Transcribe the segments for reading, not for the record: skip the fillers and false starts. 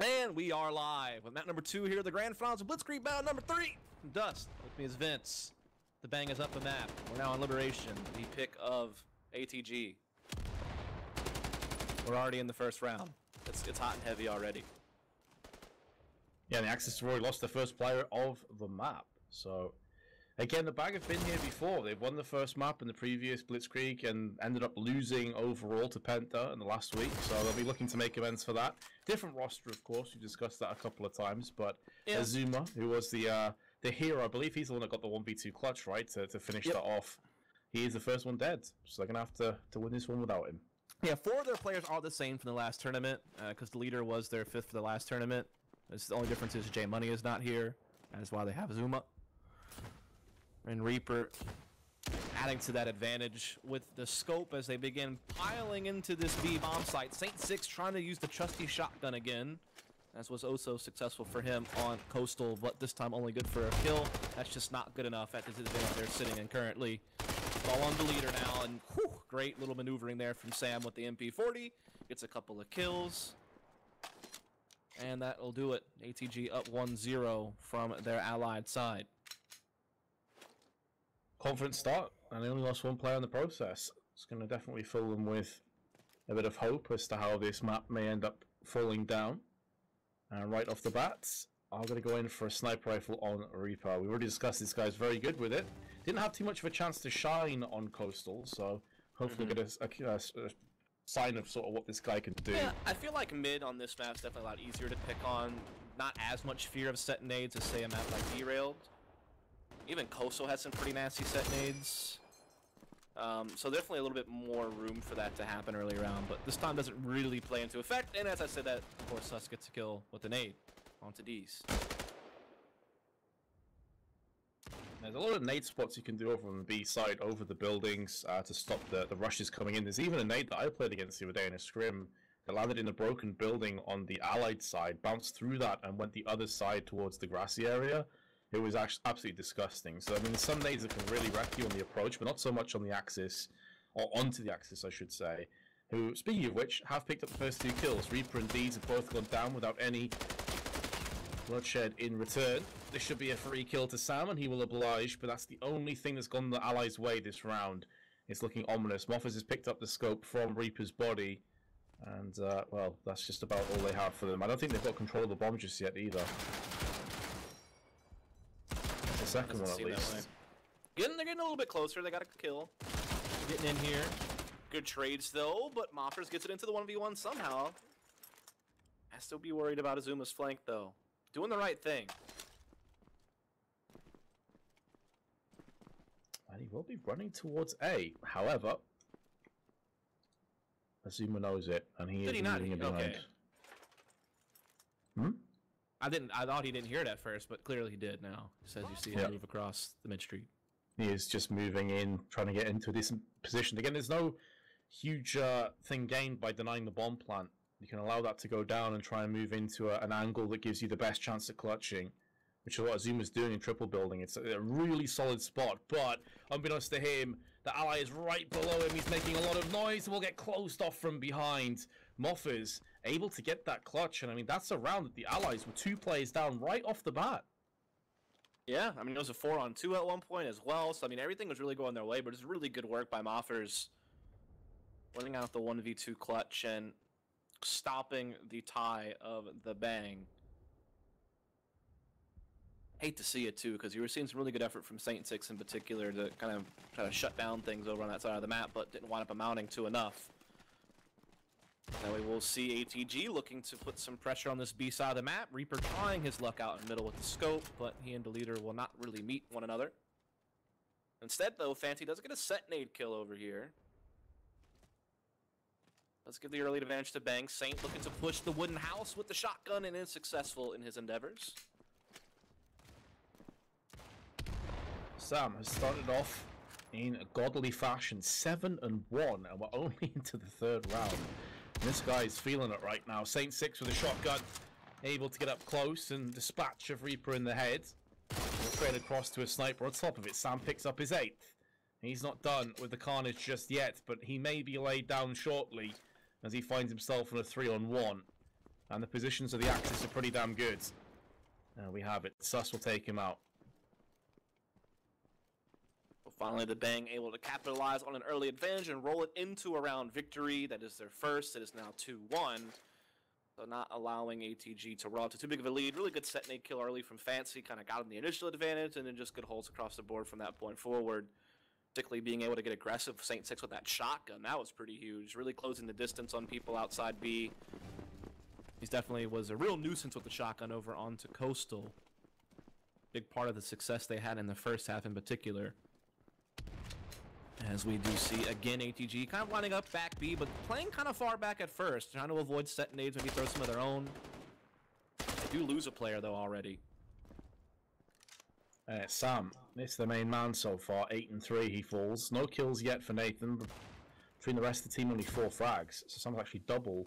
And we are live with map number 2 here, the grand finals of Blitzkrieg bound number 3. Dust, with me is Vince. The bang is up the map. We're now on Liberation, the pick of ATG. We're already in the first round. It's hot and heavy already. Yeah, the Axis have already lost the first player of the map. So, again, the Bag have been here before. They've won the first map in the previous Blitzkrieg and ended up losing overall to Penta in the last week. So they'll be looking to make amends for that. Different roster, of course. We discussed that a couple of times. But yeah. Azuma, who was the hero, I believe he's the one that got the 1v2 clutch, right, to finish that off. He is the first one dead. So they're going to have to win this one without him. Yeah, 4 of their players are the same from the last tournament, because the leader was their 5th for the last tournament. The only difference is J Money is not here. That is why they have Azuma. And Reaper adding to that advantage with the scope as they begin piling into this B bomb site. Saint 6 trying to use the trusty shotgun again, as was also successful for him on Coastal, but this time only good for a kill. That's just not good enough at this advantage they're sitting in currently. Ball on the leader now, and whew, great little maneuvering there from Sam with the MP40. Gets a couple of kills. And that'll do it. ATG up 1-0 from their allied side. Confident start, and they only lost one player in the process. It's going to definitely fill them with a bit of hope as to how this map may end up falling down. And right off the bat, I'm going to go in for a sniper rifle on Reaper. We already discussed this guy's very good with it. Didn't have too much of a chance to shine on Coastal, so hopefully get a sign of sort of what this guy can do. Yeah, I feel like mid on this map is definitely a lot easier to pick on. Not as much fear of set nades as, say, a map like Derailed. Even Coastal has some pretty nasty set nades. So definitely a little bit more room for that to happen early round, but this time doesn't really play into effect. And as I said, that, of course, Sus gets a kill with a nade onto D's. There's a lot of nade spots you can do over on the B side, over the buildings, to stop the rushes coming in. There's even a nade that I played against the other day in a scrim that landed in a broken building on the allied side, bounced through that, and went the other side towards the grassy area. It was actually absolutely disgusting. So, I mean, there's some nades that can really wreck you on the approach, but not so much on the axis, or onto the axis, I should say. Who, speaking of which, have picked up the first 2 kills. Reaper and Deeds have both gone down without any bloodshed in return. This should be a free kill to Sam, and he will oblige, but that's the only thing that's gone the Allies' way this round. It's looking ominous. Moffers has picked up the scope from Reaper's body, and, well, that's just about all they have for them. I don't think they've got control of the bomb just yet, either. The second one, at least. They're getting a little bit closer. They got a kill. Getting in here. Good trades, though, but Moffers gets it into the 1v1 somehow. I still be worried about Azuma's flank, though. Doing the right thing. And he will be running towards A. However, Azuma knows it, and he is moving behind. Okay. I thought he didn't hear it at first, but clearly he did now. Just as you see him move across the mid-street. He is just moving in, trying to get into a decent position. Again, there's no huge thing gained by denying the bomb plant. You can allow that to go down and try and move into an angle that gives you the best chance at clutching, which is what Azuma's doing in triple building. It's a really solid spot, but unbeknownst to him, the ally is right below him. He's making a lot of noise and will get closed off from behind. Moffers able to get that clutch, and I mean, that's a round that the allies were 2 players down right off the bat. Yeah, I mean, it was a 4-on-2 at one point as well, so I mean, everything was really going their way, but it's really good work by Moffers, winning out the 1v2 clutch and stopping the tie of the bang. Hate to see it too, because you were seeing some really good effort from Saint 6 in particular to kind of try to shut down things over on that side of the map, but didn't wind up amounting to enough. Now we will see ATG looking to put some pressure on this B side of the map. Reaper trying his luck out in the middle with the scope, but he and the leader will not really meet one another. Instead, though, Fancy does get a set nade kill over here. Let's give the early advantage to Bang. Saint looking to push the wooden house with the shotgun and is successful in his endeavors. Sam has started off in a godly fashion, 7-1, and we're only into the 3rd round. And this guy is feeling it right now. Saint 6 with a shotgun, able to get up close and dispatch of Reaper in the head. We'll trade across to a sniper on top of it. Sam picks up his 8th. He's not done with the carnage just yet, but he may be laid down shortly as he finds himself in a 3-on-1. And the positions of the Axis are pretty damn good. We have it. Sus will take him out. Well, finally, the Bang able to capitalize on an early advantage and roll it into a round victory. That is their first. It is now 2-1. So not allowing ATG to roll to too big of a lead. Really good set nade kill early from Fancy. Kind of got him the initial advantage, and then just good holds across the board from that point forward. Particularly being able to get aggressive Saint 6 with that shotgun. That was pretty huge. Really closing the distance on people outside B. He definitely was a real nuisance with the shotgun over onto Coastal. Big part of the success they had in the first half in particular. As we do see, again, ATG kind of lining up back B, but playing kind of far back at first. Trying to avoid set nades, maybe throw some of their own. They do lose a player, though, already. Sam, it's the main man so far. 8-3, he falls. No kills yet for Nathan, but between the rest of the team, only 4 frags. So Sam's actually double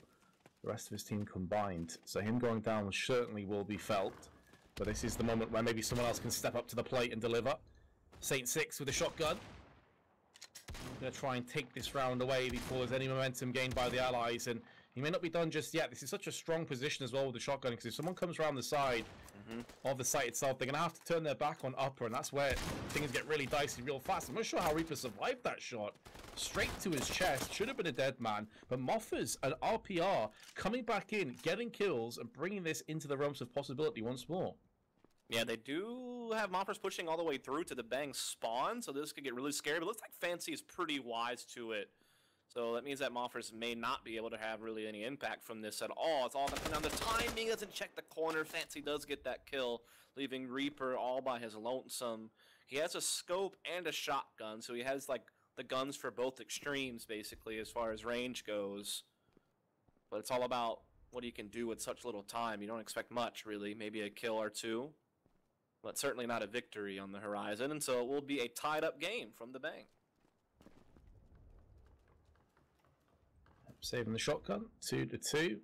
the rest of his team combined. So him going down certainly will be felt. But this is the moment where maybe someone else can step up to the plate and deliver. Saint 6 with a shotgun. Going to try and take this round away before there's any momentum gained by the allies, and he may not be done just yet. This is such a strong position as well with the shotgun, because if someone comes around the side of the site itself, they're going to have to turn their back on upper, and that's where things get really dicey real fast. I'm not sure how Reaper survived that shot. Straight to his chest, should have been a dead man, but Moffers and RPR coming back in, getting kills, and bringing this into the realms of possibility once more. Yeah, they do have Moppers pushing all the way through to the Bang spawn, so this could get really scary. But it looks like Fancy is pretty wise to it. So that means that Moffers may not be able to have really any impact from this at all. It's all going to come down to timing. Doesn't check the corner. Fancy does get that kill, leaving Reaper all by his lonesome. He has a scope and a shotgun, so he has like the guns for both extremes, basically, as far as range goes. But it's all about what he can do with such little time. You don't expect much, really. Maybe a kill or two. But certainly not a victory on the horizon, and so it will be a tied-up game from the Bang. Saving the shotgun, 2-2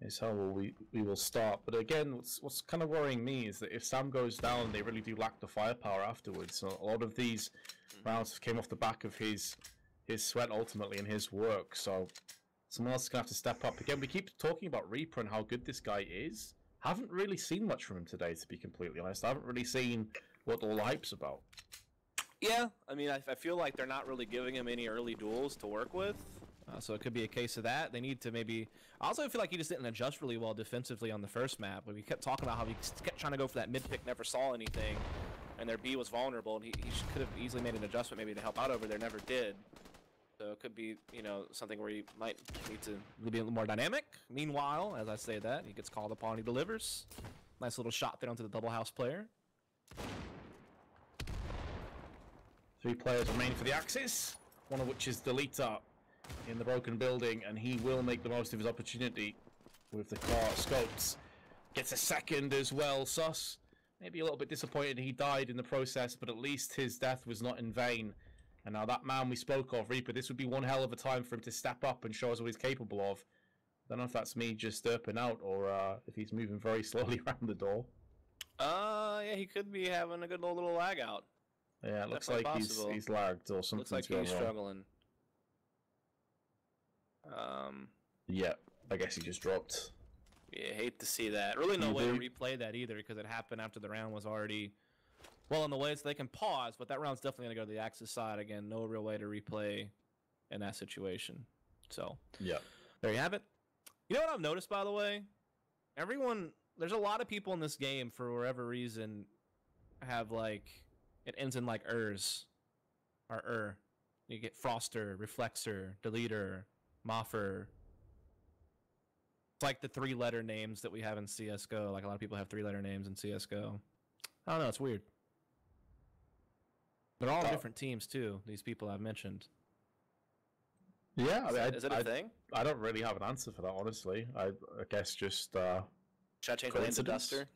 is how we will start. But again, what's kind of worrying me is that if Sam goes down, they really do lack the firepower afterwards. So a lot of these rounds came off the back of his sweat ultimately and his work. So someone else is going to have to step up. Again, we keep talking about Reaper and how good this guy is. Haven't really seen much from him today, to be completely honest. I haven't really seen what all the hype's about. Yeah, I mean, I feel like they're not really giving him any early duels to work with. So it could be a case of that. They need to maybe... I also feel like he just didn't adjust really well defensively on the first map. We kept talking about how he kept trying to go for that mid-pick, never saw anything, and their B was vulnerable, and he could have easily made an adjustment maybe to help out over there, never did. So it could be, you know, something where he might need to be a little more dynamic. Meanwhile, as I say that, he gets called upon, he delivers. Nice little shot there onto the double house player. 3 players remain for the Axis, one of which is Delita in the broken building, and he will make the most of his opportunity with the car scopes. Gets a second as well. Sus, maybe a little bit disappointed he died in the process, but at least his death was not in vain. And now that man we spoke of, Reaper, this would be one hell of a time for him to step up and show us what he's capable of. I don't know if that's me just derping out or if he's moving very slowly around the door. Yeah, he could be having a good little lag out. Yeah, it looks like he's lagged or something. Looks like he's struggling. Yeah, I guess he just dropped. Yeah, hate to see that. Really no way to replay that either, because it happened after the round was already well in the way, so they can pause, but that round's definitely going to go to the Axis side. Again, no real way to replay in that situation. So, yeah, there you have it. You know what I've noticed, by the way? There's a lot of people in this game, for whatever reason, have like, it ends in like ers, or You get Froster, Reflexer, Deleter, Moffer. It's like the 3-letter names that we have in CSGO. Like a lot of people have 3-letter names in CSGO. I don't know, it's weird. They're all different teams too, these people I've mentioned. Yeah, I mean, is it a thing? I don't really have an answer for that, honestly. I guess just should I change my name to Duster?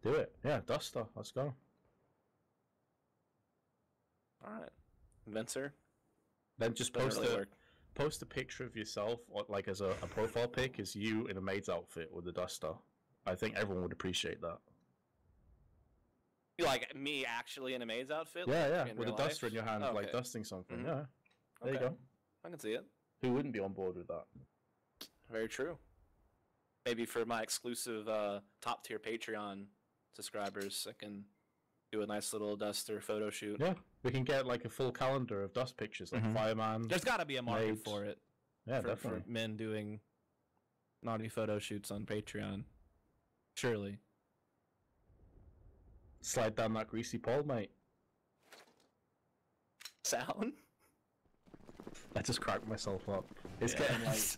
Do it. Yeah, Duster. Let's go. Alright. Vincer? Then just post a picture of yourself, like as a profile pic, as you in a maid's outfit with a Duster. I think everyone would appreciate that. You like me actually in a maid's outfit? Yeah, like with a duster in your hand, like dusting something. Mm-hmm. Yeah, there you go. I can see it. Who wouldn't be on board with that? Very true. Maybe for my exclusive top tier Patreon subscribers, I can do a nice little Duster photo shoot. Yeah, we can get like a full calendar of dust pictures, like Fireman. There's got to be a market for it. Yeah, for definitely. Men doing naughty photo shoots on Patreon. Surely. Slide down that greasy pole, mate. Sound? I just cracked myself up. It's getting late.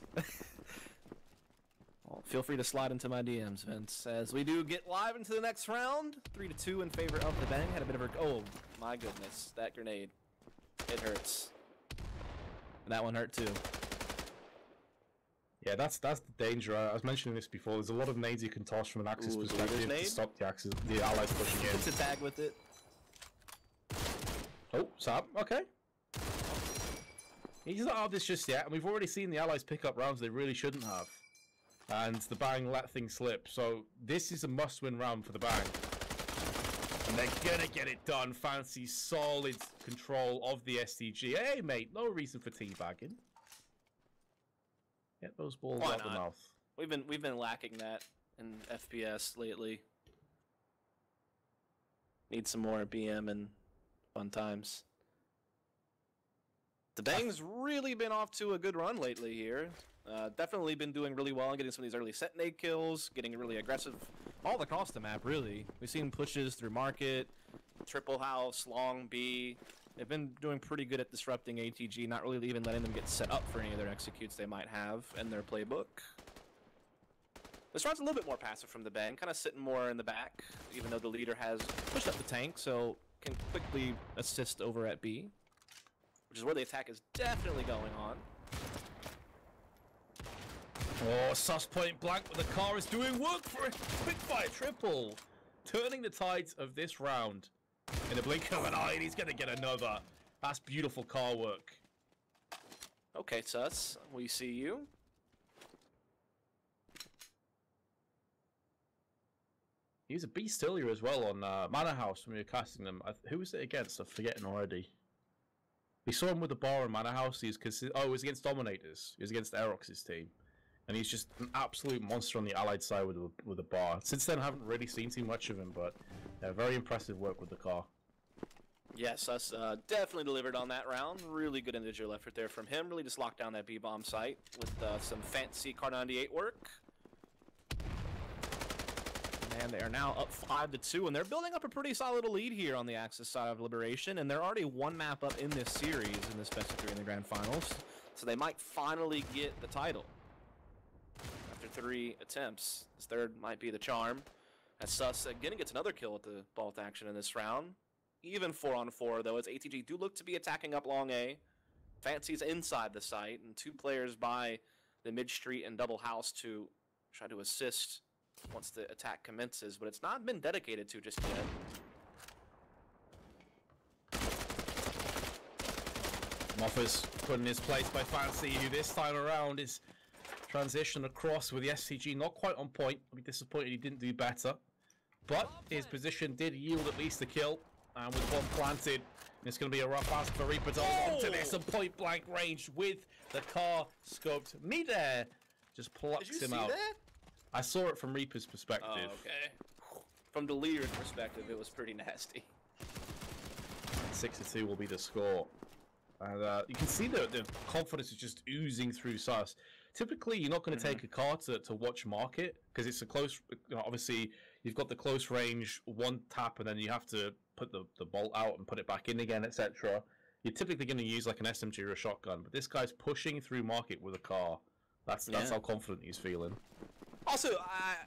Well, feel free to slide into my DMs, Vince. As we do get live into the next round, 3-2 in favor of the Bang. Had a bit of a... Oh, my goodness. That grenade. It hurts. And that one hurt, too. Yeah, that's the danger. I was mentioning this before. There's a lot of nades you can toss from an Axis perspective to stop the allies pushing in. Gets a tag with it. Oh, Sam. Okay. He's not out of this just yet, and we've already seen the allies pick up rounds they really shouldn't have. And the Bang let things slip. So this is a must-win round for the Bang. And they're gonna get it done. Fancy solid control of the STG. Hey, mate, no reason for teabagging. Get those balls out the mouth. We've been lacking that in FPS lately. Need some more BM and fun times. The Bang's really been off to a good run lately here. Definitely been doing really well and getting some of these early set nade kills, getting really aggressive all across the map, really. We've seen pushes through Market, Triple House, Long B. They've been doing pretty good at disrupting ATG, not really even letting them get set up for any of their executes they might have in their playbook. This round's a little bit more passive from the Bang, kind of sitting more in the back, even though the leader has pushed up the tank, so can quickly assist over at B, which is where the attack is definitely going on. Oh, sus point blank, but the car is doing work for a quick fire triple, turning the tides of this round. In a blink of an eye, and he's going to get another. That's beautiful car work. Okay, Sus, we see you. He was a beast earlier as well on Manor House when we were casting them. Who was it against? I'm forgetting already. We saw him with the bar in Manor House. It was against Dominators. He was against Aerox's team. And he's just an absolute monster on the Allied side with a bar. Since then, I haven't really seen too much of him, but very impressive work with the car. Yes, us definitely delivered on that round. Really good individual effort there from him. Really just locked down that B-bomb site with some fancy Car 98 work. And they are now up 5-2, and they're building up a pretty solid lead here on the Axis side of Liberation, and they're already one map up in this series, in this best of 3 in the Grand Finals, so they might finally get the title. After 3 attempts, this third might be the charm. As Sus again gets another kill with the bolt action in this round. Even 4-on-4 though, as ATG do look to be attacking up long A. Fancy's inside the site, and 2 players by the mid street and double house to try to assist once the attack commences, but it's not been dedicated to just yet. Moffa's put in his place by Fancy, who this time around is transition across with the SCG not quite on point. I'll be disappointed he didn't do better. But his position did yield at least a kill. And with one planted, it's going to be a rough ask for Reaper onto this and point blank range with the car scoped. Midair just plucks him out. That? I saw it from Reaper's perspective. Oh, okay. From the leader's perspective, it was pretty nasty. 6-2 will be the score. And you can see the confidence is just oozing through Sus. Typically, you're not going to take a car to watch market because it's a close. Obviously, you've got the close range one tap, and then you have to put the bolt out and put it back in again, etc. You're typically going to use like an SMG or a shotgun, but this guy's pushing through market with a car. That's how confident he's feeling. Also,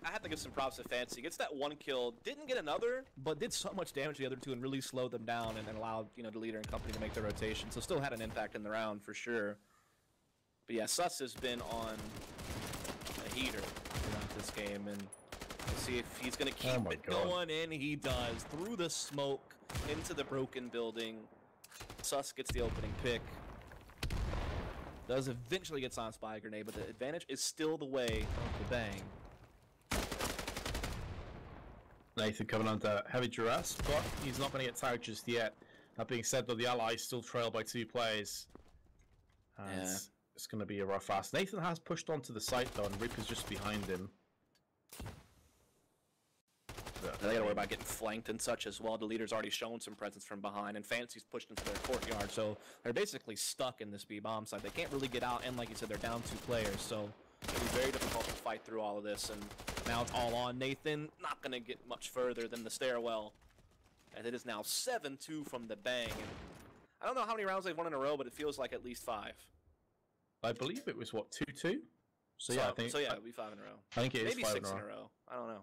I have to give some props to Fancy. Gets that one kill, didn't get another, but did so much damage to the other 2 and really slowed them down and allowed the leader and company to make their rotation. So still had an impact in the round for sure. But yeah, Sus has been on a heater throughout this game, and we'll see if he's going to keep it going, and he does. Through the smoke, into the broken building. Sus gets the opening pick. Does eventually get silenced by a grenade, but the advantage is still the way of the Bang. Nathan coming under heavy duress, but he's not going to get tagged just yet. That being said, though, the Allies still trail by 2 players. And it's going to be a rough ass. Nathan has pushed onto the site, though, and Reaper's just behind him. They gotta worry about getting flanked and such as well. The leader's already shown some presence from behind, and Fantasy's pushed into their courtyard, so they're basically stuck in this B-bomb site. They can't really get out, and like you said, they're down 2 players, so it'll be very difficult to fight through all of this. And now it's all on Nathan. Not gonna get much further than the stairwell, and it is now 7-2 from the bang. And I don't know how many rounds they've won in a row, but it feels like at least 5. I believe it was what, 2-2. So yeah, I think it'll be 5 in a row. I think it is maybe 5 6 in a row. I don't know.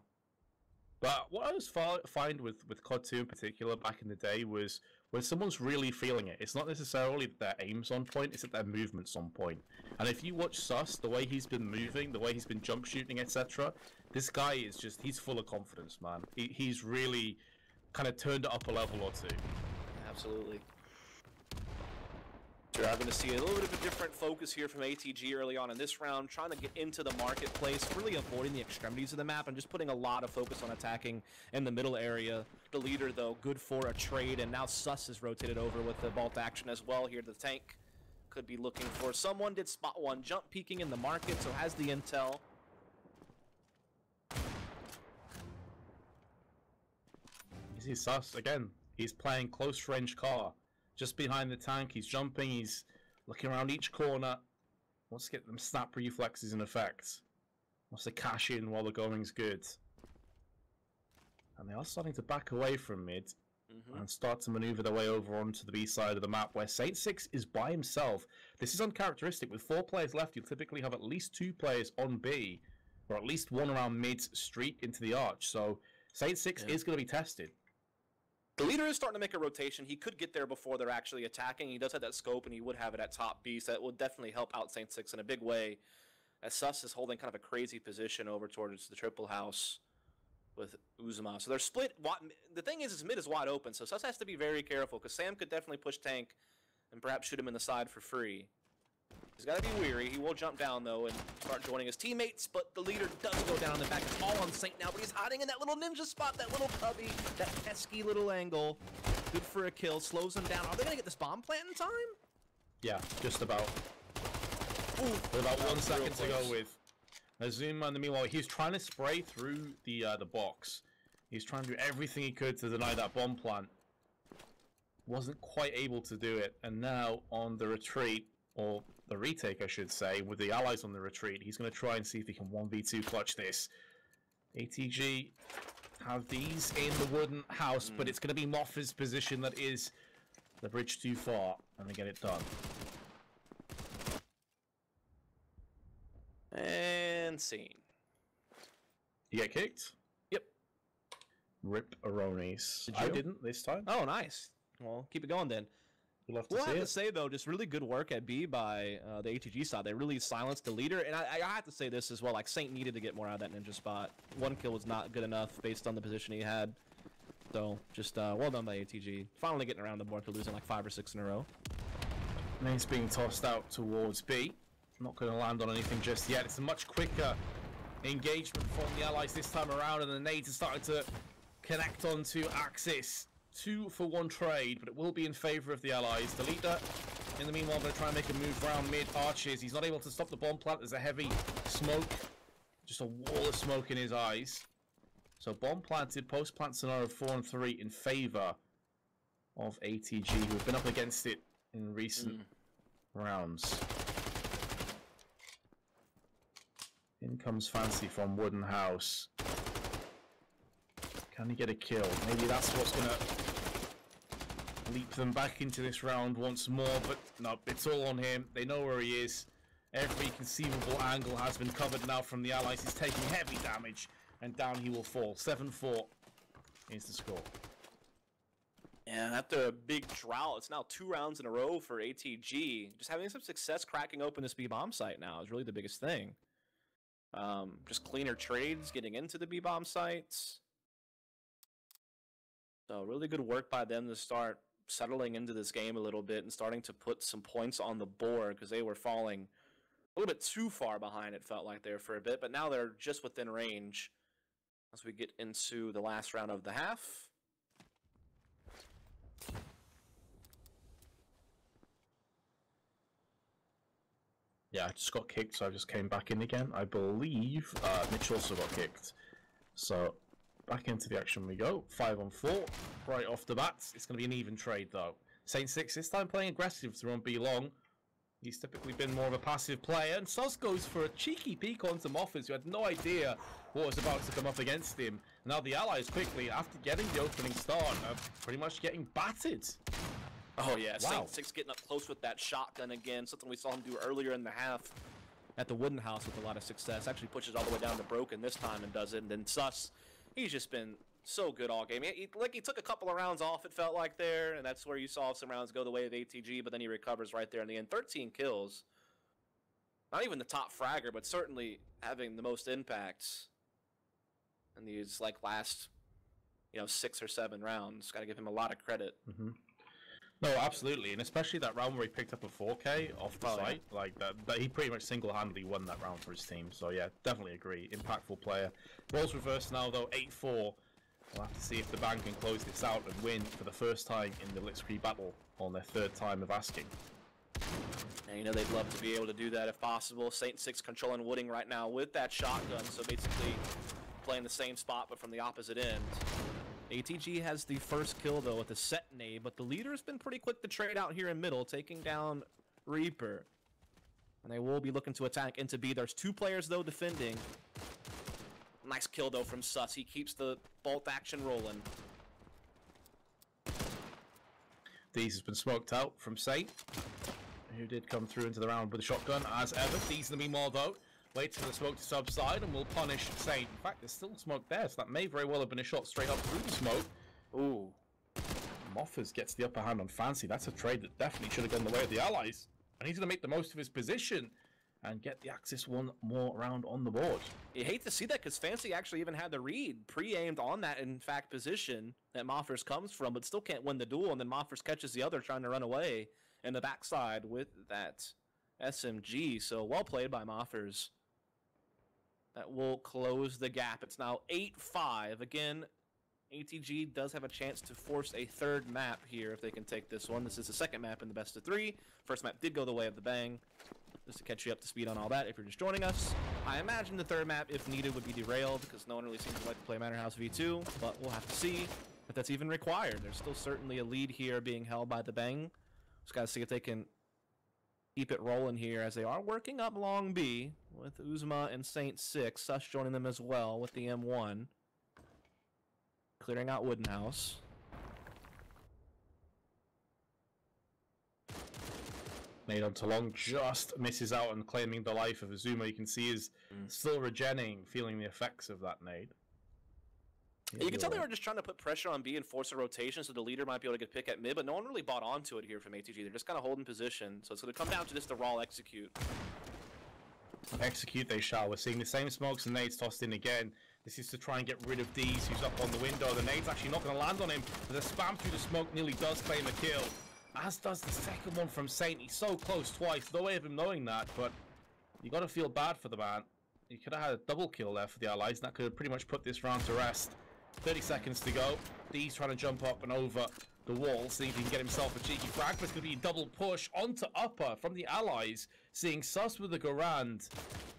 But what I was find with COD 2 in particular back in the day was when someone's really feeling it, it's not necessarily that their aim's on point, it's that their movement's on point. And if you watch Sus, the way he's been moving, the way he's been jump shooting, etc., this guy is just, he's full of confidence, man. He's really kind of turned it up a level or 2. Absolutely. You're going to see a little bit of a different focus here from ATG early on in this round, trying to get into the marketplace, really avoiding the extremities of the map and just putting a lot of focus on attacking in the middle area. The leader, though, good for a trade, and now Sus is rotated over with the bolt action as well here. The tank could be looking for someone, did spot one jump peeking in the market, so has the intel. You see Sus, again, he's playing close range car. Just behind the tank, he's jumping, he's looking around each corner. Wants to get them snap reflexes in effect. Wants to cash in while the going's good. And they are starting to back away from mid and start to maneuver their way over onto the B side of the map where Saint 6 is by himself. This is uncharacteristic. With 4 players left, you'll typically have at least 2 players on B, or at least one around mid street into the arch. So Saint 6 is going to be tested. The leader is starting to make a rotation. He could get there before they're actually attacking. He does have that scope, and he would have it at top B, so that will definitely help out Saint 6 in a big way. As Sus is holding kind of a crazy position over towards the triple house with Uzuma. So they're split. The thing is mid is wide open, so Sus has to be very careful, because Sam could definitely push tank and perhaps shoot him in the side for free. He's got to be weary. He will jump down, though, and start joining his teammates, but the leader does go down. In fact, it's all on Saint now, but he's hiding in that little ninja spot, that little cubby, that pesky little angle. Good for a kill. Slows him down. Are they going to get this bomb plant in time? Yeah, just about. Ooh, with about 1 second to go with. Azuma, in the meanwhile, he's trying to spray through the box. He's trying to do everything he could to deny that bomb plant. Wasn't quite able to do it, and now on the retreat, or the retake, I should say, with the allies on the retreat, he's going to try and see if he can 1v2 clutch this. ATG have these in the wooden house, but it's going to be Moffa's position that is the bridge too far, and they get it done. And scene. You get kicked? Yep. Rip Aronis. Did I you? didn't this time. Oh, nice. Well, keep it going then. You'll have to Well, I see have it. to say, though, just really good work at B by the ATG side. They really silenced the leader, and I have to say this as well. Like, Saint needed to get more out of that ninja spot. 1 kill was not good enough based on the position he had. So, just well done by ATG. Finally getting around the board after losing like 5 or 6 in a row. Nate's being tossed out towards B. Not going to land on anything just yet. It's a much quicker engagement from the allies this time around, and the nades are starting to connect onto Axis. 2 for 1 trade, but it will be in favor of the allies. The leader, in the meanwhile, going to try and make a move around mid arches. He's not able to stop the bomb plant. There's a heavy smoke, just a wall of smoke in his eyes. So bomb planted, post plant scenario 4 and 3 in favor of ATG, who have been up against it in recent rounds. In comes Fancy from Wooden House. Can he get a kill? Maybe that's what's going to leap them back into this round once more, but no, it's all on him. They know where he is. Every conceivable angle has been covered now from the allies. He's taking heavy damage, and down he will fall. 7-4 is the score. And after a big drought, it's now 2 rounds in a row for ATG. Just having some success cracking open this B-bomb site now is really the biggest thing. Just cleaner trades, getting into the B-bomb sites. So really good work by them to start settling into this game a little bit and starting to put some points on the board, because they were falling a little bit too far behind, it felt like there for a bit, but now they're just within range as we get into the last round of the half. Yeah, I just got kicked, so I just came back in again. I believe Mitch also got kicked. So, back into the action we go. 5-on-4, right off the bat. It's going to be an even trade, though. Saint 6 this time playing aggressive through on B long. He's typically been more of a passive player, and Sus goes for a cheeky peek onto Moffers, who had no idea what was about to come up against him. Now the Allies quickly, after getting the opening start, are pretty much getting battered. Oh yeah, Wow. Saint 6 getting up close with that shotgun again, something we saw him do earlier in the half at the Wooden House with a lot of success. Actually pushes all the way down to Broken this time and does it, and then Sus, he's just been so good all game. He took a couple of rounds off, it felt like there, and that's where you saw some rounds go the way of ATG, but then he recovers right there in the end. 13 kills. Not even the top fragger, but certainly having the most impacts in these like last, 6 or 7 rounds. Got to give him a lot of credit. Mm-hmm. No, absolutely, and especially that round where he picked up a 4K off the site, like that he pretty much single-handedly won that round for his team. So yeah, definitely agree. Impactful player. Roles reversed now though, 8-4. We'll have to see if the band can close this out and win for the first time in the Blitzkrieg battle on their 3rd time of asking. And they'd love to be able to do that if possible. Saint 6 controlling Wooding right now with that shotgun, so basically playing the same spot but from the opposite end. ATG has the first kill though with the set nade, but the leader's been pretty quick to trade out here in middle, taking down Reaper. And they will be looking to attack into B. There's 2 players though defending. Nice kill though from Sus. He keeps the bolt action rolling. Deez has been smoked out from Saint, who did come through into the round with a shotgun as ever. Deez going to be mauled out. Waits for the smoke to subside and will punish Saint. In fact, there's still smoke there, so that may very well have been a shot straight up through the smoke. Ooh. Moffers gets the upper hand on Fancy. That's a trade that definitely should have gone the way of the Allies. And he's going to make the most of his position and get the Axis one more round on the board. You hate to see that because Fancy actually even had the read pre-aimed on that, in fact, position that Moffers comes from, but still can't win the duel, and then Moffers catches the other trying to run away in the backside with that SMG. So well played by Moffers. That will close the gap. It's now 8-5. Again, ATG does have a chance to force a 3rd map here if they can take this one. This is the 2nd map in the best of 3. First map did go the way of the bang. Just to catch you up to speed on all that if you're just joining us. I imagine the 3rd map, if needed, would be derailed because no one really seems to like to play Manor House V2, but we'll have to see if that's even required. There's still certainly a lead here being held by the bang. Just got to see if they can keep it rolling here as they are working up Long B with Uzma and Saint 6. Sus joining them as well with the M1. Clearing out Wooden House. Nade onto Long, just misses out and claiming the life of Azuma. You can see is still regenerating, feeling the effects of that nade. You can tell they were just trying to put pressure on B and force a rotation so the leader might be able to get pick at mid, but no one really bought onto it here from ATG. They're just kind of holding position, so it's going to come down to just the raw execute. Execute they shall. We're seeing the same smokes and nades tossed in again. This is to try and get rid of Deez, who's up on the window. The nade's actually not going to land on him, but the spam through the smoke nearly does claim a kill. As does the second one from Saint. He's so close twice. No way of him knowing that, but you got to feel bad for the man. He could have had a double kill there for the Allies, and that could have pretty much put this round to rest. 30 seconds to go. Deez trying to jump up and over the wall, see if he can get himself a cheeky frag, but it's going to be a double push onto upper from the Allies, seeing Sus with the Garand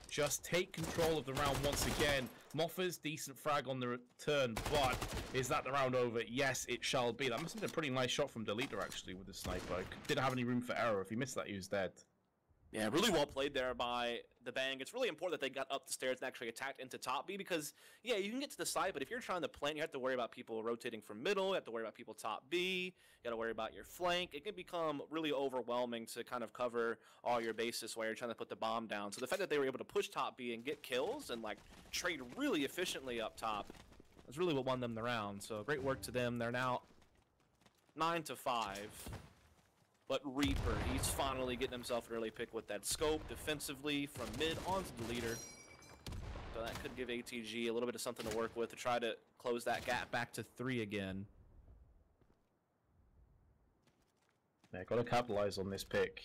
just take control of the round once again. Moffers, decent frag on the return, but is that the round over? Yes, it shall be. That must have been a pretty nice shot from Deleter, actually, with the sniper. Didn't have any room for error. If he missed that, he was dead. Yeah, really well played there by the bang. It's really important that they got up the stairs and actually attacked into top B because, yeah, you can get to the side, but if you're trying to plant, you have to worry about people rotating from middle, you have to worry about people top B, you got to worry about your flank. It can become really overwhelming to kind of cover all your bases while you're trying to put the bomb down. So the fact that they were able to push top B and get kills and, like, trade really efficiently up top is really what won them the round. So great work to them. They're now 9-5. But Reaper, he's finally getting himself an early pick with that scope defensively from mid onto the leader. So that could give ATG a little bit of something to work with to try to close that gap back to 3 again. Yeah, got to capitalize on this pick.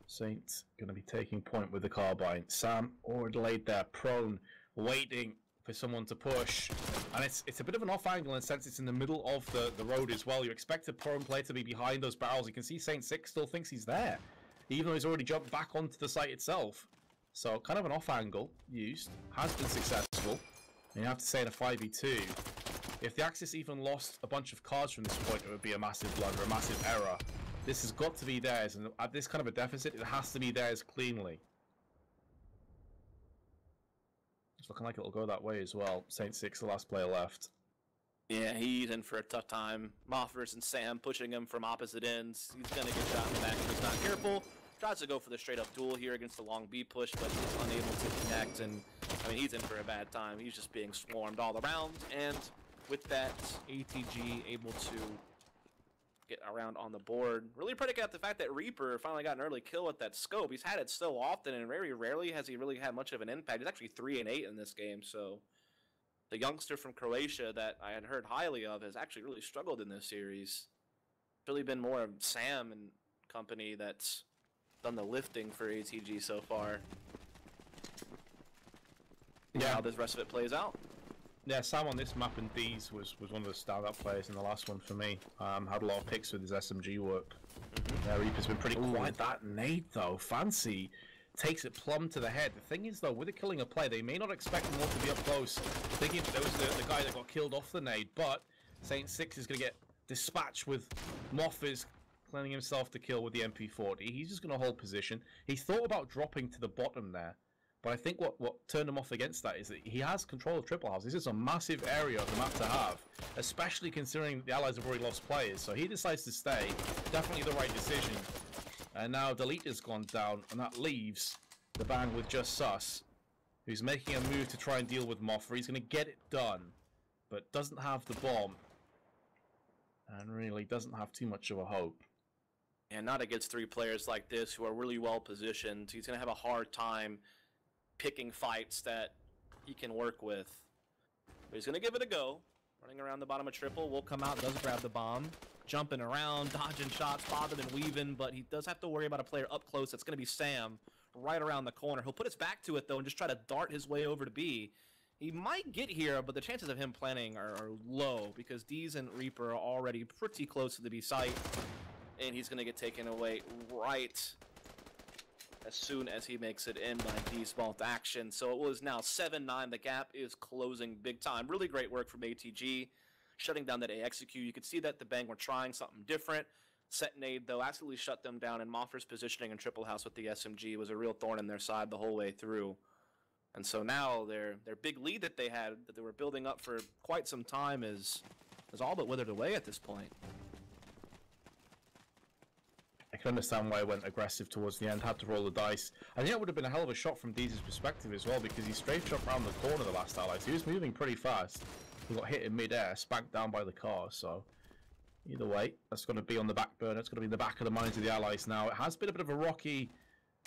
Saint going to be taking point with the carbine. Sam already laid there, prone, waiting for someone to push, and it's a bit of an off angle, and since it's in the middle of the road as well, you expect a prone player to be behind those barrels. You can see Saint 6 still thinks he's there. even though he's already jumped back onto the site itself. So kind of an off angle used, has been successful. And you have to say in a 5v2, if the Axis even lost a bunch of cards from this point, it would be a massive blunder, a massive error. This has got to be theirs, and at this kind of a deficit, it has to be theirs cleanly. It's looking like it'll go that way as well. Saint Six, the last player left. Yeah, he's in for a tough time. Moffers and Sam pushing him from opposite ends. He's going to get shot in the back if he's not careful. Tries to go for the straight-up duel here against the long B push, but he's unable to connect. And, I mean, he's in for a bad time. He's just being swarmed all around. And with that, ATG able to get around on the board. Really predicate the fact that Reaper finally got an early kill with that scope. He's had it so often, and very rarely has he really had much of an impact. He's actually 3 and 8 in this game, so the youngster from Croatia that I had heard highly of has actually really struggled in this series. It's really been more of Sam and company that's done the lifting for ATG so far. Yeah, how this rest of it plays out. Yeah, Sam on this map and D's was one of the standout players in the last one for me. Had a lot of picks with his SMG work. Yeah, Reaper's been pretty quiet. That nade though, fancy. Takes it plumb to the head. The thing is though, with it killing a player, they may not expect him to be up close, thinking that was the guy that got killed off the nade, but Saint Six is going to get dispatched with Moffers planning himself to kill with the MP40. He's just going to hold position. He thought about dropping to the bottom there, but I think what turned him off against that is that he has control of Triple House. This is a massive area of the map to have, especially considering the Allies have already lost players, so he decides to stay. Definitely the right decision. And now Delete has gone down, and that leaves the bang with just Sus, who's making a move to try and deal with Moffer. He's going to get it done, but doesn't have the bomb, and really doesn't have too much of a hope. And not against 3 players like this who are really well positioned. He's going to have a hard time picking fights that he can work with. But he's going to give it a go. Running around the bottom of triple, will come out, does grab the bomb. Jumping around, dodging shots, bobbing and weaving, but he does have to worry about a player up close. That's going to be Sam right around the corner. He'll put his back to it, though, and just try to dart his way over to B. He might get here, but the chances of him planning are low because D's and Reaper are already pretty close to the B site, and he's going to get taken away right as soon as he makes it in by D's bolt action. So it was now 7-9. The gap is closing big time. Really great work from ATG. Shutting down that AXQ. You could see that the Bang were trying something different. Set nade, though, absolutely shut them down, and Moffer's positioning in Triple House with the SMG was a real thorn in their side the whole way through. And so now their big lead that they had, that they were building up for quite some time, is all but withered away at this point. I can understand why he went aggressive towards the end, had to roll the dice. I think it would have been a hell of a shot from Deez's perspective as well, because he strafed shot around the corner the last ally, so he was moving pretty fast. He got hit in mid-air, spanked down by the car, so either way, that's going to be on the back burner. It's going to be in the back of the minds of the Allies now. It has been a bit of a rocky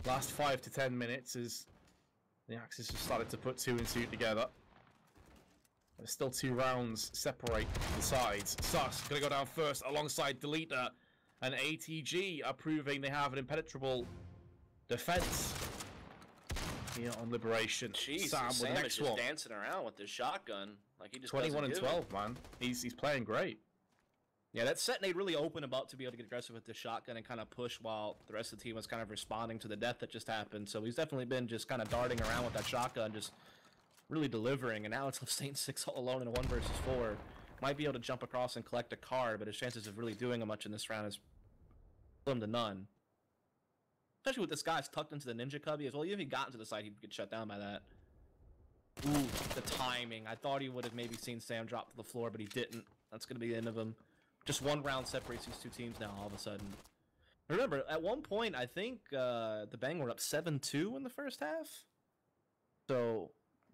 last 5 to 10 minutes as the Axis have started to put 2 and 2 together. There's still 2 rounds separate the sides. Sus going to go down first alongside Deleter, and ATG are proving they have an impenetrable defense here on Liberation. Jeez, Sam with the next is just one. dancing around with this shotgun. Like he just 21 and doesn't give 12, man. He's playing great. Yeah, that set nade really opened him up to be able to get aggressive with the shotgun and kind of push while the rest of the team was kind of responding to the death that just happened. So he's definitely been just kind of darting around with that shotgun, just really delivering. And now it's left Saint Six all alone in a 1 versus 4. Might be able to jump across and collect a card, but his chances of really doing much in this round is slim to none. Especially with this guy's tucked into the ninja cubby as well. Even if he got into the side, he'd get shut down by that. Ooh, the timing. I thought he would have maybe seen Sam drop to the floor, but he didn't. That's going to be the end of him. Just 1 round separates these 2 teams now all of a sudden. Remember, at one point, I think the Bang were up 7-2 in the first half. So,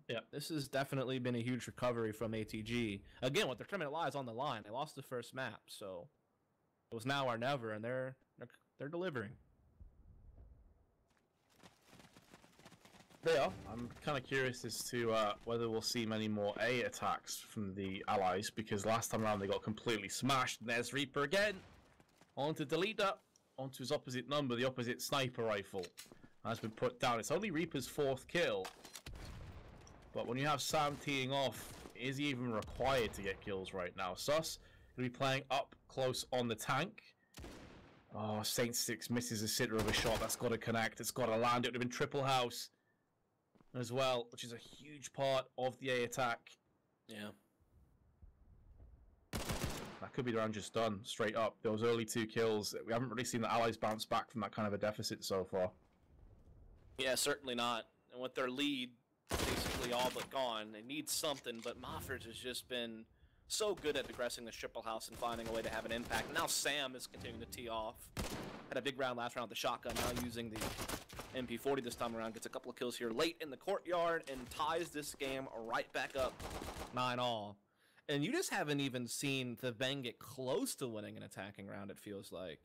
yeah, this has definitely been a huge recovery from ATG. Again, with their tournament lives on the line, they lost the first map, so it was now or never, and they're delivering. They are. I'm kind of curious as to whether we'll see many more A attacks from the Allies, because last time around they got completely smashed. And there's Reaper again. Onto Deleter. Onto his opposite number, the opposite sniper rifle. Has been put down. It's only Reaper's 4th kill. But when you have Sam teeing off, is he even required to get kills right now? Sus going to be playing up close on the tank. Oh, Saint 6 misses a sitter of a shot. That's got to connect. It's got to land. It would have been triple house as well, which is a huge part of the A attack. Yeah. That could be the round just done, straight up. Those early 2 kills. We haven't really seen the Allies bounce back from that kind of a deficit so far. Yeah, certainly not. And with their lead basically all but gone, they need something, but Mofford has just been so good at aggressing the triple house and finding a way to have an impact. Now Sam is continuing to tee off. Had a big round last round with the shotgun, now using the MP40 this time around. Gets a couple of kills here late in the courtyard and ties this game right back up 9-all. And you just haven't even seen the Bang get close to winning an attacking round, it feels like.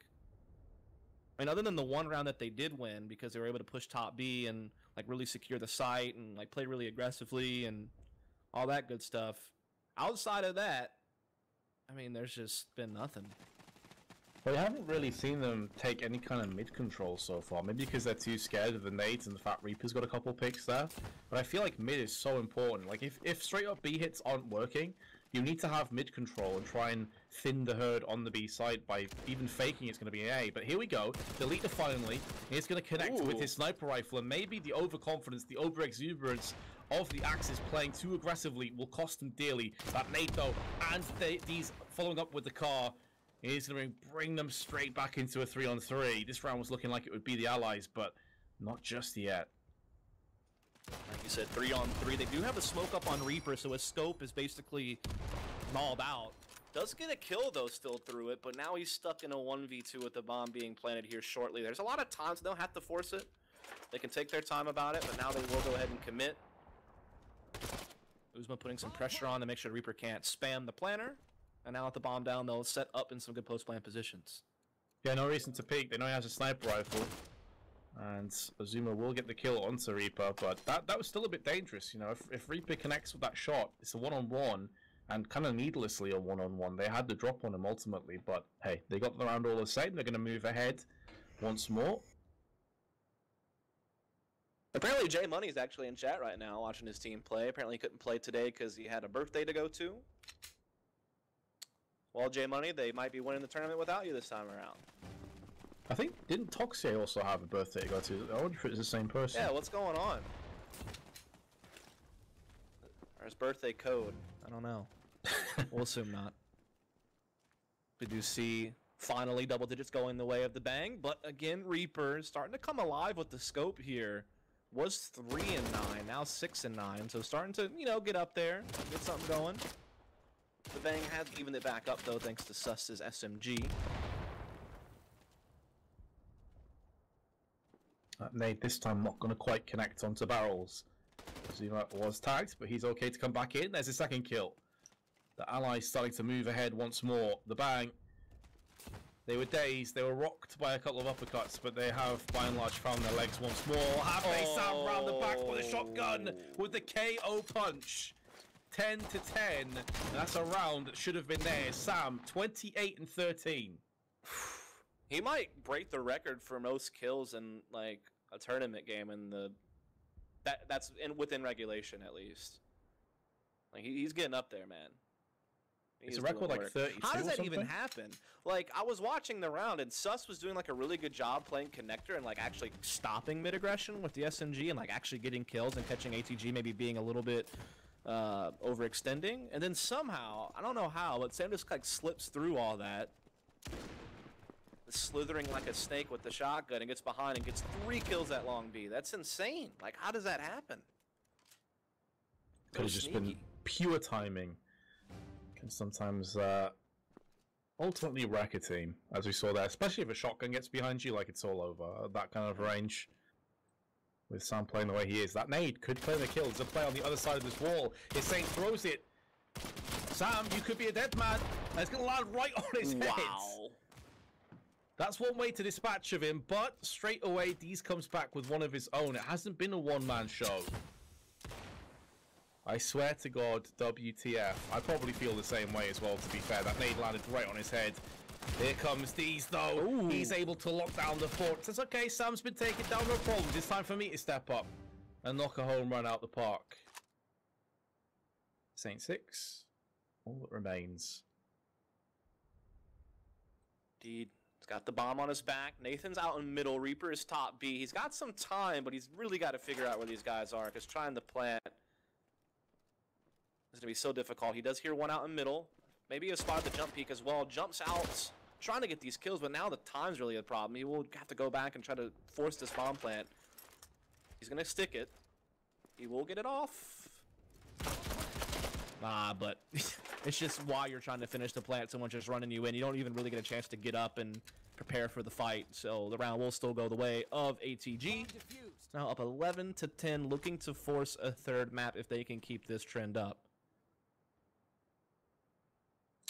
I mean, other than the one round that they did win because they were able to push top B and like really secure the site and like play really aggressively and all that good stuff. Outside of that, I mean, there's just been nothing. We haven't really seen them take any kind of mid control so far. Maybe because they're too scared of the nades and the Fat Reaper's got a couple picks there. But I feel like mid is so important. Like if straight up B hits aren't working, you need to have mid control and try and thin the herd on the B side by even faking it's going to be an A. But here we go. The leader finally is going to connect with his sniper rifle, and maybe the overconfidence, the over-exuberance of the Axis playing too aggressively will cost them dearly. That nade though, and these following up with the car is going to bring them straight back into a 3-on-3. This round was looking like it would be the Allies, but not just yet. Like you said, 3-on-3. They do have a smoke up on Reaper, so his scope is basically mauled out. Does get a kill, though, still through it, but now he's stuck in a 1v2 with the bomb being planted here shortly. There's a lot of times they don't have to force it. They can take their time about it, but now they will go ahead and commit. Uzma putting some pressure on to make sure Reaper can't spam the planner. And now with the bomb down, they'll set up in some good post-plant positions. Yeah, no reason to peek. They know he has a sniper rifle. And Azuma will get the kill onto Reaper, but that was still a bit dangerous. You know, if Reaper connects with that shot, it's a one-on-one, and kind of needlessly a one-on-one. They had the drop on him ultimately, but hey, they got the round all the same. They're going to move ahead once more. Apparently Jay Money's actually in chat right now watching his team play. Apparently he couldn't play today because he had a birthday to go to. Well, Jay Money, they might be winning the tournament without you this time around. I think, didn't Toxie also have a birthday to go to? I wonder if it's the same person. Yeah, what's going on? Or his birthday code? I don't know. We'll assume not. We do see finally double digits going the way of the Bang, but again, Reaper starting to come alive with the scope here. Was 3-9, now 6-9, so starting to, you know, get up there, get something going. The Bang has evened it back up, though, thanks to Suss's SMG. Nade this time not going to quite connect onto barrels. Zuma was tagged, but he's okay to come back in. There's a second kill. The Allies starting to move ahead once more. The Bang. They were dazed. They were rocked by a couple of uppercuts, but they have, by and large, found their legs once more. Have they Sam round the back with a shotgun with the KO punch. 10-10. That's a round that should have been there. Sam, 28-13. He might break the record for most kills in like a tournament game in the that's within regulation at least. Like he's getting up there, man. It's a record like 32. How does that even happen? Like I was watching the round and Suss was doing like a really good job playing connector and like actually stopping mid aggression with the SMG and like actually getting kills and catching ATG, maybe being a little bit overextending, and then somehow I don't know how, but Sam just like slips through all that. Slithering like a snake with the shotgun and gets behind and gets 3 kills at Long B. That's insane. Like, how does that happen? Could have just been pure timing. Can sometimes ultimately wreck a team, as we saw there, especially if a shotgun gets behind you, like it's all over. That kind of range. With Sam playing the way he is, that nade could claim a kill. There's a play on the other side of this wall. His Saint throws it. Sam, you could be a dead man. And it's going to land right on his head. That's one way to dispatch of him, but straight away, Deez comes back with one of his own. It hasn't been a one-man show. I swear to God, WTF. I probably feel the same way as well, to be fair. That nade landed right on his head. Here comes Deez, though. Ooh. He's able to lock down the fort. Says, okay, Sam's been taken down, no problem. It's time for me to step up and knock a home run out the park. Saint 6. All that remains. Indeed. got the bomb on his back. Nathan's out in middle. Reaper is top B. He's got some time, but he's really got to figure out where these guys are, because trying to plant is going to be so difficult. He does hear one out in middle. Maybe he'll spot the jump peak as well. Jumps out, trying to get these kills, but now the time's really a problem. He will have to go back and try to force this bomb plant. He's going to stick it. He will get it off. But it's just while you're trying to finish the plant, someone's just running you in. You don't even really get a chance to get up and prepare for the fight. So the round will still go the way of ATG. Now up 11-10, looking to force a third map if they can keep this trend up.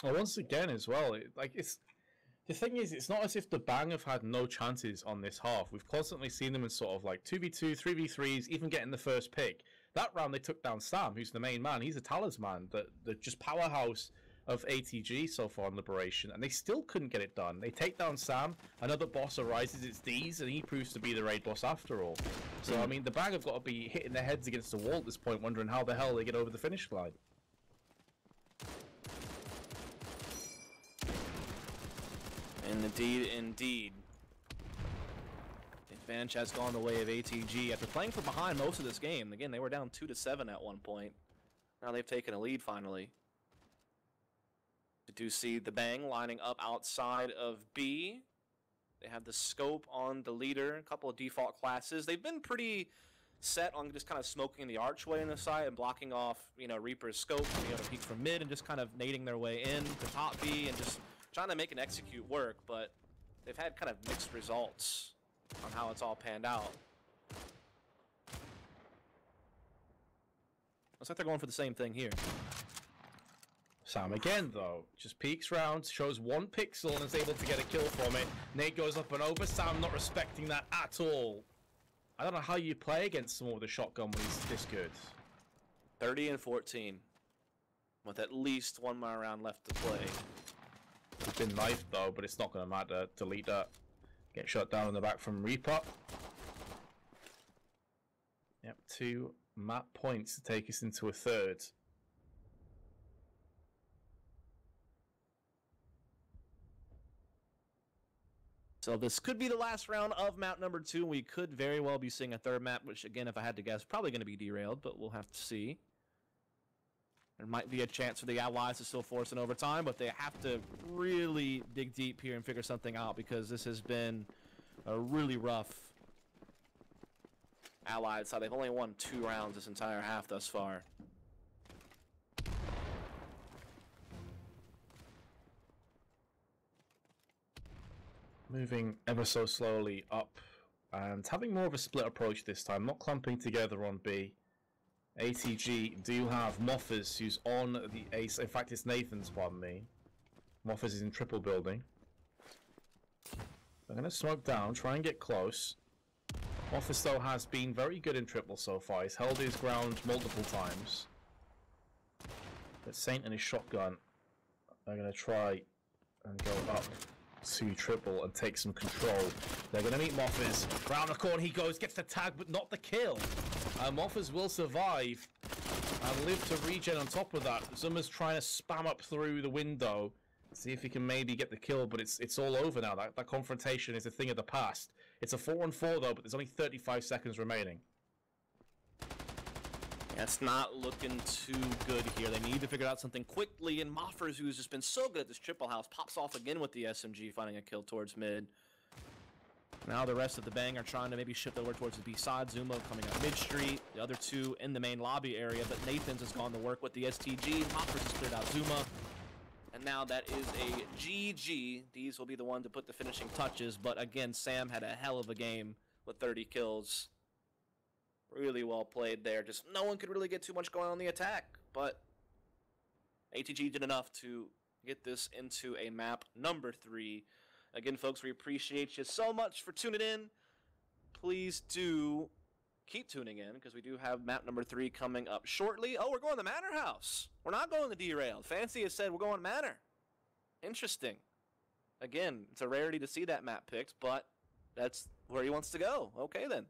Well, once again as well, the thing is, it's not as if the Bang have had no chances on this half. We've constantly seen them in sort of like 2v2, 3v3s, even getting the first pick. That round they took down Sam, who's the main man. He's a talisman, the just powerhouse of ATG so far in Liberation, and they still couldn't get it done. They take down Sam, another boss arises, it's D's, and he proves to be the raid boss after all. So, I mean, the Bang have got to be hitting their heads against the wall at this point, wondering how the hell they get over the finish line. Indeed. The advantage has gone the way of ATG after playing from behind most of this game. Again, they were down 2-7 at one point. Now they've taken a lead finally. You do see the Bang lining up outside of B. They have the scope on the leader, a couple of default classes. They've been pretty set on just kind of smoking the archway in the side and blocking off, Reaper's scope, being able to peek from mid and just kind of nading their way in to top B and just trying to make an execute work, but they've had kind of mixed results on how it's all panned out. Looks like they're going for the same thing here. Sam again, though, just peeks round, shows one pixel and is able to get a kill from it. Nate goes up and over. Sam not respecting that at all. I don't know how you play against someone with a shotgun when he's this good. 30-14, with at least one more round left to play. It's been knifed though, but it's not going to matter. Delete that. Get shot down in the back from Reaper. Yep, 2 map points to take us into a third. So this could be the last round of map number 2. We could very well be seeing a third map, which again, if I had to guess, probably going to be derailed, but we'll have to see. There might be a chance for the Allies to still force an overtime, but they have to really dig deep here and figure something out, because this has been a really rough Allied side. They've only won 2 rounds this entire half thus far. Moving ever so slowly up and having more of a split approach this time, not clumping together on B. ATG do have Moffers, who's on the ace. In fact, it's Nathan's, pardon me. Moffers is in triple building. They're going to smoke down, try and get close. Moffers, though, has been very good in triple so far. He's held his ground multiple times. But Saint and his shotgun are going to try and go up to triple and take some control. They're going to meet Moffers. Round the corner he goes, gets the tag, but not the kill. Moffers will survive and live to regen on top of that. Zuma's trying to spam up through the window, see if he can maybe get the kill, but it's all over now. That confrontation is a thing of the past. It's a 4-on-4 though, but there's only 35 seconds remaining. Yeah, it's not looking too good here. They need to figure out something quickly, and Moffers, who's just been so good at this triple house, pops off again with the SMG, finding a kill towards mid. Now the rest of the Bang are trying to maybe shift over towards the B side. Zuma coming up mid street. The other 2 in the main lobby area, but Nathan's has gone to work with the STG. Moffers has cleared out Zuma. And now that is a GG. These will be the one to put the finishing touches, but again, Sam had a hell of a game with 30 kills. Really well played there. Just no one could really get too much going on the attack, but ATG did enough to get this into a map number 3. Again, folks, we appreciate you so much for tuning in. Please do keep tuning in, because we do have map number 3 coming up shortly. Oh, we're going to Manor House. We're not going to Derailed. Fancy has said we're going Manor. Interesting. Again, it's a rarity to see that map picked, but that's where he wants to go. Okay, then.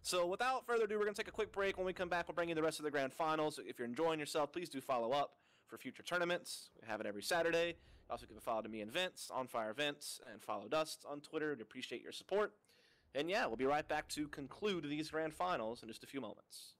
So without further ado, we're going to take a quick break. When we come back, we'll bring you the rest of the grand finals. If you're enjoying yourself, please do follow up for future tournaments. We have it every Saturday. Also give a follow to me and Vince, On Fire Vince, and follow Dust on Twitter. We'd appreciate your support. And yeah, we'll be right back to conclude these grand finals in just a few moments.